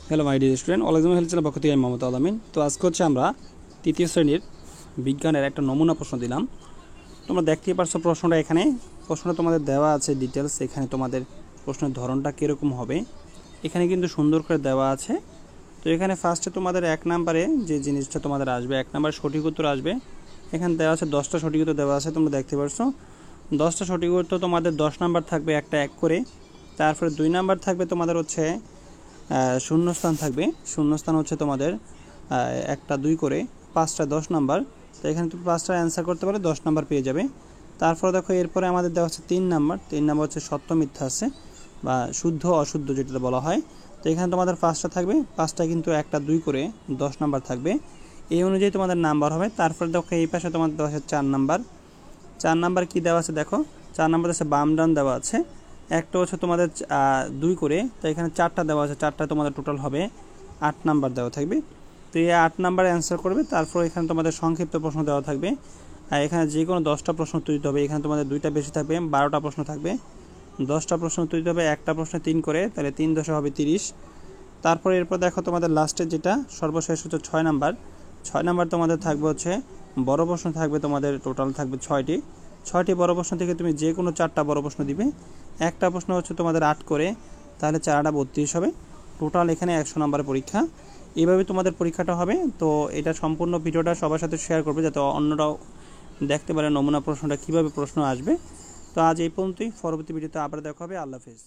Hello my dear student, all health channel পক্ষ থেকে আমি মমতা আলামিন। তো আজকে হচ্ছে আমরা তৃতীয় শ্রেণীর বিজ্ঞানের একটা নমুনা প্রশ্ন দিলাম। তোমরা দেখতেই পারছো প্রশ্নটা এখানে। প্রশ্নটা তোমাদের দেওয়া আছে ডিটেলস, এখানে তোমাদের প্রশ্নের ধরনটা কীরকম হবে এখানে কিন্তু সুন্দর করে দেওয়া আছে। তো এখানে ফার্স্টে তোমাদের 1 নম্বরে যে জিনিসটা তোমাদের আসবে, 1 নম্বরে সঠিক উত্তর আসবে। এখানে দেওয়া আছে 10টা সঠিক উত্তর দেওয়া আছে, তোমরা দেখতে পারছো 10টা সঠিক উত্তর। তোমাদের 10 নম্বর থাকবে একটা 1 করে, তারপরে 2 নম্বর থাকবে তোমাদের হচ্ছে শূন্যস্থান থাকবে। শূন্যস্থান হচ্ছে তোমাদের একটা 2 করে, 5টা 10 নাম্বার। তো এখানে তুমি 5টা অ্যান্সার করতে পারলে 10 নাম্বার পেয়ে যাবে। তারপরে দেখো এরপরে আমাদের দেওয়া হচ্ছে 3 নাম্বার। 3 নাম্বার হচ্ছে সত্য মিথ্যা আছে বা শুদ্ধ অশুদ্ধ যেটা বলা হয়। তো এখানে তোমাদের 5টা থাকবে, 5টা কিন্তু একটা 2 করে 10 নাম্বার থাকবে, এই অনুযায়ী তোমাদের নাম্বার হবে। তারপরে দেখো এই পাশে তোমাদের দেওয়া আছে 4 নাম্বার। 4 নাম্বার কী দেওয়া আছে দেখো, 4 নাম্বার আছে বাম ডান দেওয়া আছে। একটা হচ্ছে তোমাদের 2 করে, তো এখানে 4টা দেওয়া আছে, 4টা তোমাদের টোটাল হবে 8 নাম্বার দেওয়া থাকবে। তো এই 8 নাম্বার অ্যান্সার করবে। তারপর এখানে তোমাদের সংক্ষিপ্ত প্রশ্ন দেওয়া থাকবে, আর এখানে যে কোনো 10টা প্রশ্ন উত্তর দিতে হবে। এখানে তোমাদের 2টা বেশি থাকবে, 12টা প্রশ্ন থাকবে। 10টা প্রশ্ন উত্তর দিতে হবে, একটা প্রশ্নে 3 করে, তাহলে 3 10 হবে 30। তারপর এরপর দেখো তোমাদের লাস্টে যেটা সর্বশেষ হচ্ছে 6 নাম্বার। 6 নাম্বার তোমাদের থাকবে হচ্ছে বড় প্রশ্ন থাকবে, তোমাদের টোটাল থাকবে 6টি বড় প্রশ্ন থেকে তুমি যে কোনো 4টা বড় প্রশ্ন দিবে। একটা প্রশ্ন হচ্ছে তোমাদের 8 করে, তাহলে 4টা 32 হবে। টোটাল এখানে 100 নম্বরের পরীক্ষা। এইভাবে তোমাদের পরীক্ষাটা হবে। তো এটা সম্পূর্ণ ভিডিওটা সবার সাথে শেয়ার করবে যাতে অন্যরাও দেখতে পারে নমুনা প্রশ্নটা কীভাবে প্রশ্ন আসবে। তো আজ এই পর্যন্তই, পরবর্তী ভিডিওতে আবার দেখা হবে। আল্লাহ হাফেজ।